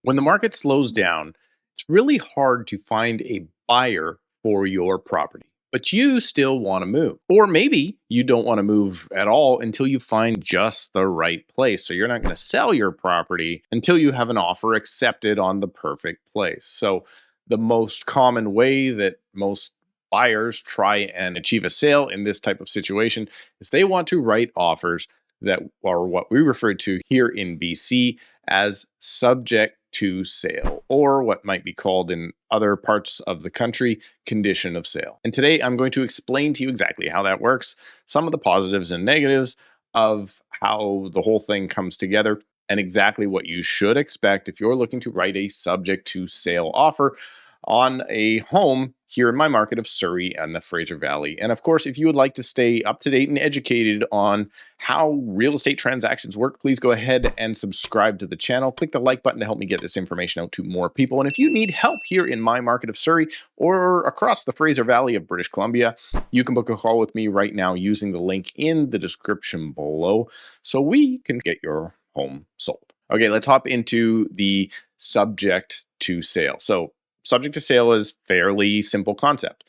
When the market slows down, it's really hard to find a buyer for your property, but you still want to move. Or maybe you don't want to move at all until you find just the right place. So you're not going to sell your property until you have an offer accepted on the perfect place. So the most common way that most buyers try and achieve a sale in this type of situation is they want to write offers that are what we refer to here in BC as subject to sale, or what might be called in other parts of the country, condition of sale. And today I'm going to explain to you exactly how that works, some of the positives and negatives of how the whole thing comes together, and exactly what you should expect if you're looking to write a subject to sale offer on a home here in my market of Surrey and the Fraser Valley. And of course, if you would like to stay up to date and educated on how real estate transactions work, please go ahead and subscribe to the channel. Click the like button to help me get this information out to more people. And if you need help here in my market of Surrey or across the Fraser Valley of British Columbia, you can book a call with me right now using the link in the description below so we can get your home sold. Okay, let's hop into the subject to sale. So subject to sale is fairly simple concept.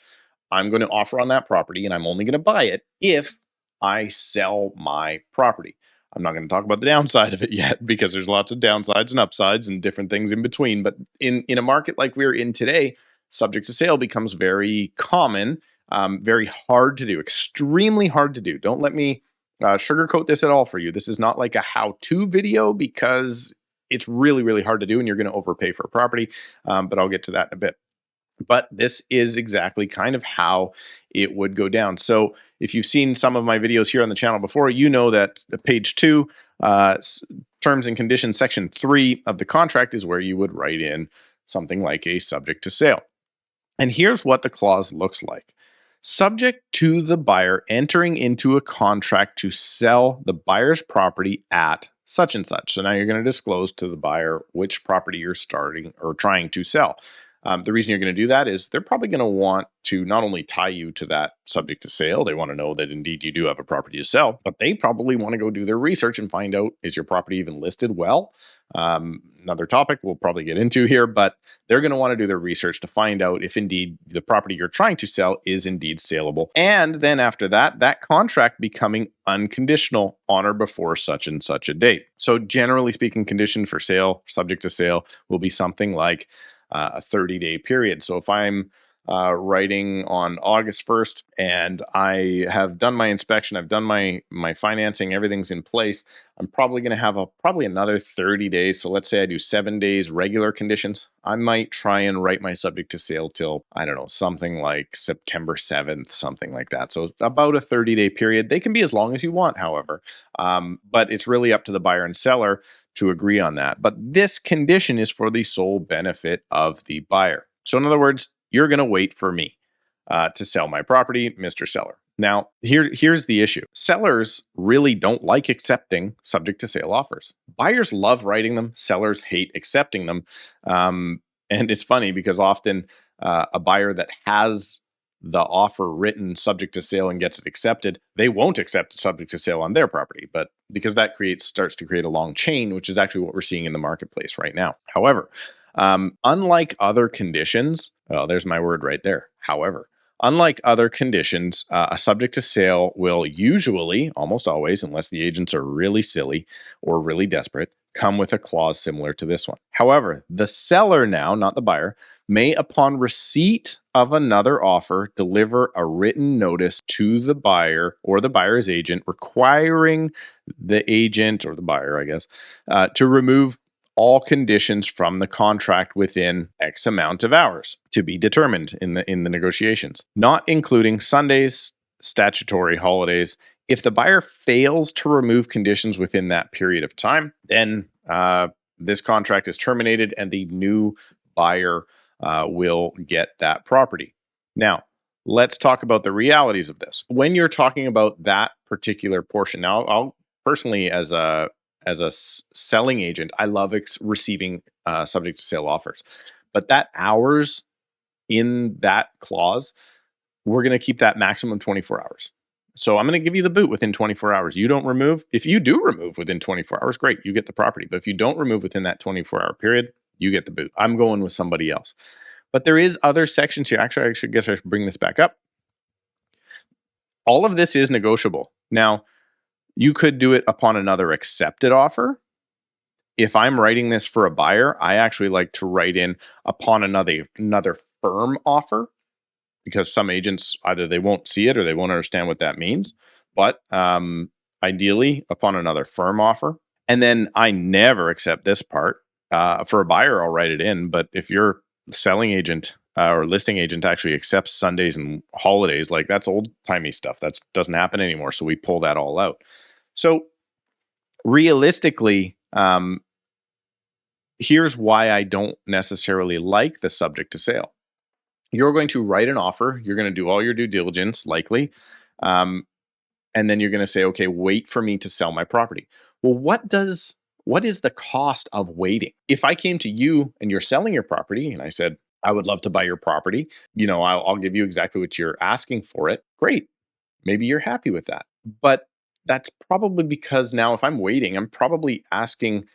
I'm going to offer on that property and I'm only going to buy it if I sell my property. I'm not going to talk about the downside of it yet because there's lots of downsides and upsides and different things in between. But in a market like we're in today, subject to sale becomes very common, very hard to do, extremely hard to do. Don't let me sugarcoat this at all for you. This is not like a how-to video because it's really, really hard to do and you're going to overpay for a property, but I'll get to that in a bit. But this is exactly kind of how it would go down. So if you've seen some of my videos here on the channel before, you know that page 2, terms and conditions, section 3 of the contract is where you would write in something like a subject to sale. And here's what the clause looks like. Subject to the buyer entering into a contract to sell the buyer's property at such and such. So now you're going to disclose to the buyer which property you're starting or trying to sell. The reason you're going to do that is they're probably going to want to not only tie you to that subject to sale, they want to know that indeed you do have a property to sell, but they probably want to go do their research and find out, is your property even listed well? Another topic we'll probably get into here, but they're going to want to do their research to find out if indeed the property you're trying to sell is indeed saleable. And then after that, that contract becoming unconditional on or before such and such a date. So generally speaking, condition for sale, subject to sale, will be something like a 30-day period. So if I'm writing on August 1st and I have done my inspection, I've done my financing, everything's in place, I'm probably going to have probably another 30 days. So let's say I do 7 days regular conditions. I might try and write my subject to sale till, I don't know, something like September 7th, something like that. So about a 30-day period. They can be as long as you want, however, but it's really up to the buyer and seller to agree on that. But this condition is for the sole benefit of the buyer. So in other words, you're going to wait for me to sell my property, Mr. Seller. Now, here's the issue. Sellers really don't like accepting subject to sale offers. Buyers love writing them. Sellers hate accepting them. And it's funny because often a buyer that has the offer written subject to sale and gets it accepted, they won't accept subject to sale on their property. But because that starts to create a long chain, which is actually what we're seeing in the marketplace right now. However, unlike other conditions, there's my word right there. However, unlike other conditions, a subject to sale will usually, almost always, unless the agents are really silly or really desperate, come with a clause similar to this one. However, the seller now, not the buyer, may, upon receipt of another offer, deliver a written notice to the buyer or the buyer's agent requiring the agent or the buyer, I guess, to remove all conditions from the contract within X amount of hours to be determined in the negotiations, not including Sundays, statutory holidays. If the buyer fails to remove conditions within that period of time, then this contract is terminated and the new buyer will get that property. Now, let's talk about the realities of this. When you're talking about that particular portion, now I'll personally, as a selling agent, I love receiving subject to sale offers. But that hours in that clause, we're going to keep that maximum 24 hours. So I'm going to give you the boot within 24 hours. You don't remove. If you do remove within 24 hours, great, you get the property. But if you don't remove within that 24-hour period, you get the boot. I'm going with somebody else. But there is other sections here. Actually, I should bring this back up. All of this is negotiable. Now, you could do it upon another accepted offer. If I'm writing this for a buyer, I actually like to write in upon another firm offer, because some agents, either they won't see it or they won't understand what that means. But ideally, upon another firm offer. And then I never accept this part. For a buyer, I'll write it in. But if your selling agent or listing agent actually accepts Sundays and holidays, like, that's old timey stuff. That doesn't happen anymore. So we pull that all out. So realistically, here's why I don't necessarily like the subject to sale. You're going to write an offer. You're going to do all your due diligence, likely. And then you're going to say, okay, wait for me to sell my property. Well, what is the cost of waiting? If I came to you and you're selling your property and I said, I would love to buy your property, I'll give you exactly what you're asking for it. Great. Maybe you're happy with that. But that's probably because now if I'm waiting, I'm probably asking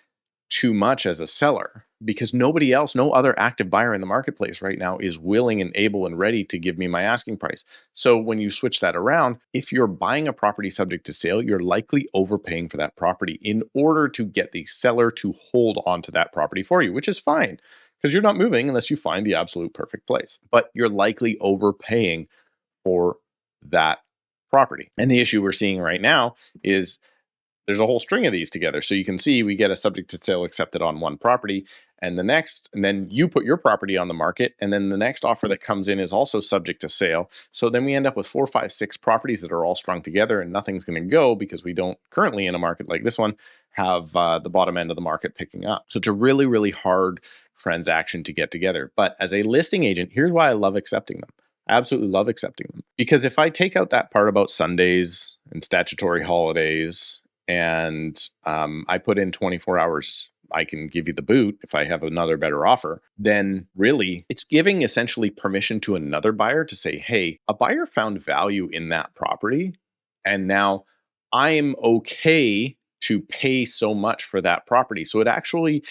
too much as a seller, because nobody else, no other active buyer in the marketplace right now is willing and able and ready to give me my asking price. So when you switch that around, if you're buying a property subject to sale, you're likely overpaying for that property in order to get the seller to hold on to that property for you, which is fine because you're not moving unless you find the absolute perfect place. But you're likely overpaying for that property. And the issue we're seeing right now is there's a whole string of these together. So you can see we get a subject to sale accepted on one property, and then you put your property on the market, and then the next offer that comes in is also subject to sale. So then we end up with 4, 5, 6 properties that are all strung together, and nothing's going to go because we don't currently, in a market like this one, have the bottom end of the market picking up. So it's a really, really hard transaction to get together. But as a listing agent, here's why I love accepting them. I absolutely love accepting them. Because if I take out that part about Sundays and statutory holidays, and I put in 24 hours, I can give you the boot if I have another better offer, then really it's giving essentially permission to another buyer to say, hey, a buyer found value in that property, and now I am okay to pay so much for that property. So it actually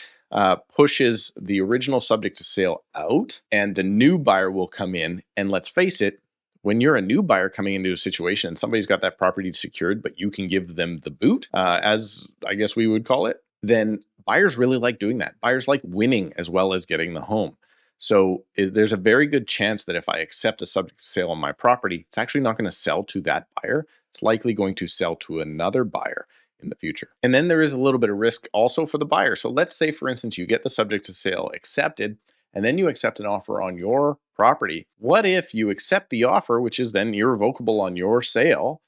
pushes the original subject to sale out, and the new buyer will come in. And let's face it, when you're a new buyer coming into a situation and somebody's got that property secured, but you can give them the boot, as I guess we would call it, then buyers really like doing that. Buyers like winning as well as getting the home. So there's a very good chance that if I accept a subject to sale on my property, it's actually not going to sell to that buyer. It's likely going to sell to another buyer in the future. And then there is a little bit of risk also for the buyer. So let's say, for instance, you get the subject to sale accepted, and then you accept an offer on your property. What if you accept the offer, which is then irrevocable on your sale,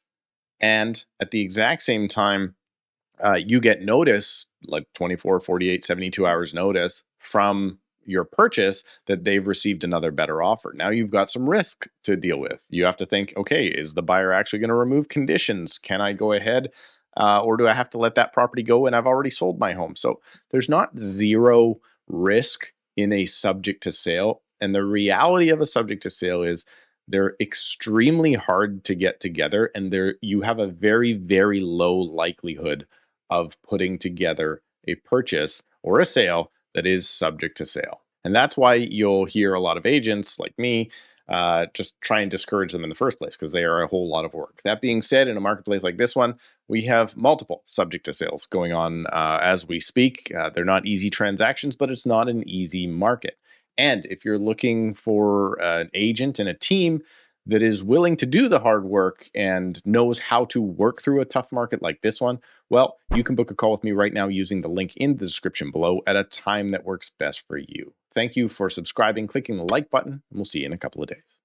and at the exact same time, you get notice, like 24, 48, 72 hours notice from your purchase that they've received another better offer. Now you've got some risk to deal with. You have to think, okay, is the buyer actually going to remove conditions? Can I go ahead? Or do I have to let that property go and I've already sold my home? So there's not zero risk in a subject to sale. And the reality of a subject to sale is they're extremely hard to get together, and you have a very, very low likelihood of putting together a purchase or a sale that is subject to sale. And that's why you'll hear a lot of agents like me just try and discourage them in the first place, because they are a whole lot of work. That being said, in a marketplace like this one, we have multiple subject to sales going on as we speak. They're not easy transactions, but it's not an easy market. And if you're looking for an agent and a team that is willing to do the hard work and knows how to work through a tough market like this one, well, you can book a call with me right now using the link in the description below at a time that works best for you. Thank you for subscribing, clicking the like button, and we'll see you in a couple of days.